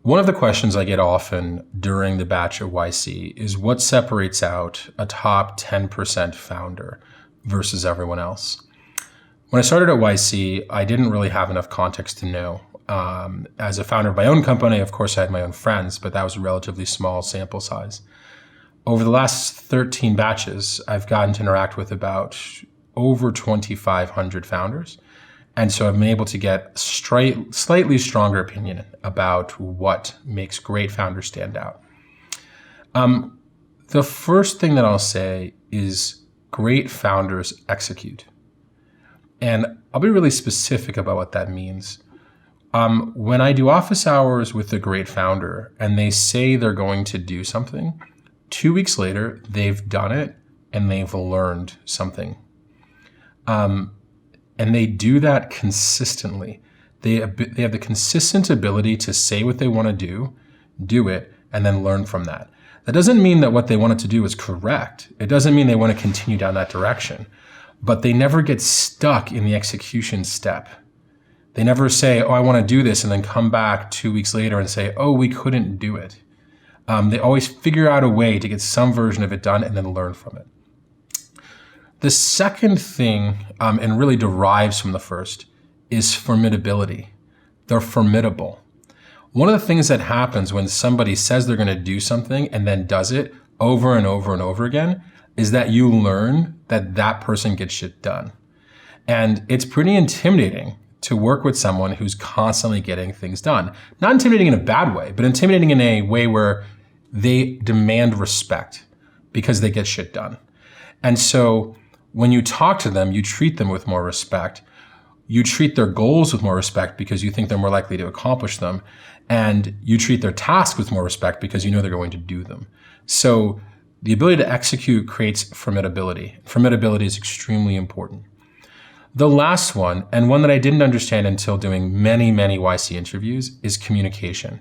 One of the questions I get often during the batch at YC is what separates out a top 10% founder versus everyone else. When I started at YC, I didn't really have enough context to know. As a founder of my own company, of course, I had my own friends, but that was a relatively small sample size. Over the last 13 batches, I've gotten to interact with about over 2,500 founders. And so I've been able to get slightly stronger opinion about what makes great founders stand out. The first thing that I'll say is great founders execute. And I'll be really specific about what that means. When I do office hours with a great founder and they say they're going to do something, 2 weeks later, they've done it and they've learned something. And they do that consistently. They have the consistent ability to say what they want to do it, and then learn from that. That doesn't mean that what they wanted to do is correct. It doesn't mean they want to continue down that direction. But they never get stuck in the execution step. They never say, oh, I want to do this, and then come back 2 weeks later and say, oh, we couldn't do it. They always figure out a way to get some version of it done and then learn from it. The second thing, and really derives from the first, is formidability. They're formidable. One of the things that happens when somebody says they're going to do something and then does it over and over and over again is that you learn that that person gets shit done. And it's pretty intimidating to work with someone who's constantly getting things done. Not intimidating in a bad way, but intimidating in a way where they demand respect because they get shit done. And so when you talk to them, you treat them with more respect. You treat their goals with more respect because you think they're more likely to accomplish them. And you treat their tasks with more respect because you know they're going to do them. So the ability to execute creates formidability. Formidability is extremely important. The last one, and one that I didn't understand until doing many, many YC interviews, is communication.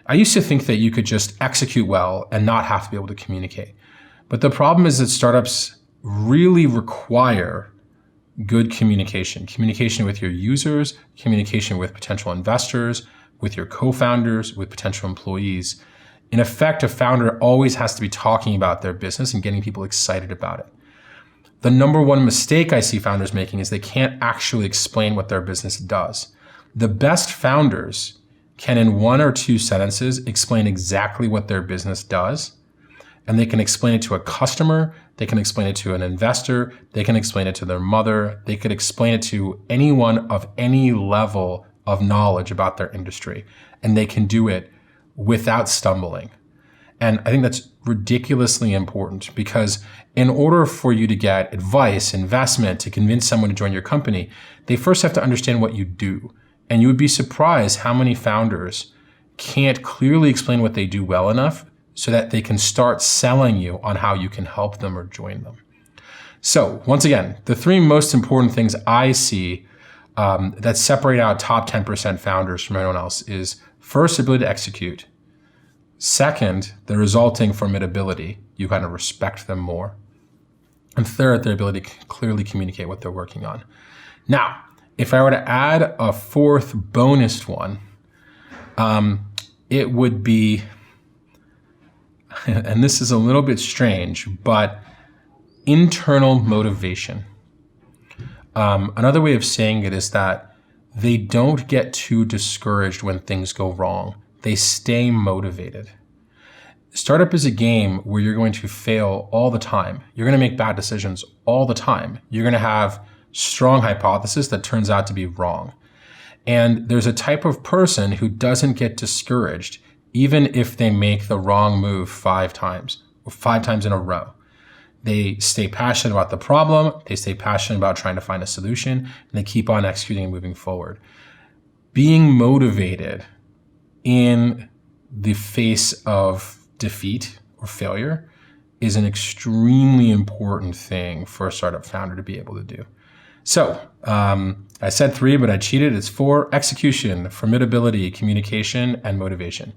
I used to think that you could just execute well and not have to be able to communicate. But the problem is that startups really require good communication. Communication with your users, communication with potential investors, with your co-founders, with potential employees. In effect, a founder always has to be talking about their business and getting people excited about it. The number one mistake I see founders making is they can't actually explain what their business does. The best founders can, in 1 or 2 sentences, explain exactly what their business does. And they can explain it to a customer, they can explain it to an investor, they can explain it to their mother, they could explain it to anyone of any level of knowledge about their industry. And they can do it without stumbling. And I think that's ridiculously important because in order for you to get advice, investment, to convince someone to join your company, they first have to understand what you do. And you would be surprised how many founders can't clearly explain what they do well enough so that they can start selling you on how you can help them or join them. So once again, the 3 most important things I see that separate out top 10% founders from everyone else is first, ability to execute. Second, the resulting formidability. You kind of respect them more. And third, their ability to clearly communicate what they're working on. Now, if I were to add a 4th bonus one, it would be, and this is a little bit strange, but internal motivation. Another way of saying it is that they don't get too discouraged when things go wrong. They stay motivated. Startup is a game where you're going to fail all the time. You're going to make bad decisions all the time. You're going to have strong hypothesis that turns out to be wrong. And there's a type of person who doesn't get discouraged even if they make the wrong move 5 times or 5 times in a row. They stay passionate about the problem. They stay passionate about trying to find a solution, and they keep on executing and moving forward. Being motivated in the face of defeat or failure is an extremely important thing for a startup founder to be able to do. So I said 3, but I cheated. It's 4: execution, formidability, communication, and motivation.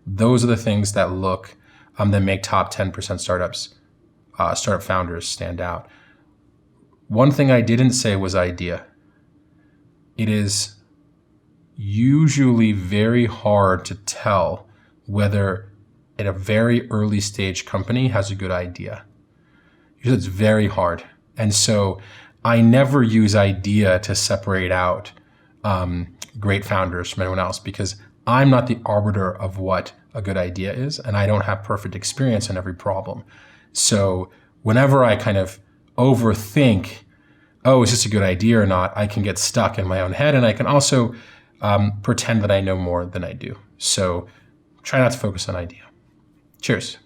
Those are the things that that make top 10% startup founders stand out. One thing I didn't say was idea. It is usually very hard to tell whether at a very early stage company has a good idea. Usually it's very hard. And so I never use idea to separate out great founders from anyone else, because I'm not the arbiter of what a good idea is, and I don't have perfect experience in every problem. So whenever I kind of overthink, oh, is this a good idea or not, I can get stuck in my own head, and I can also pretend that I know more than I do. So try not to focus on idea. Cheers.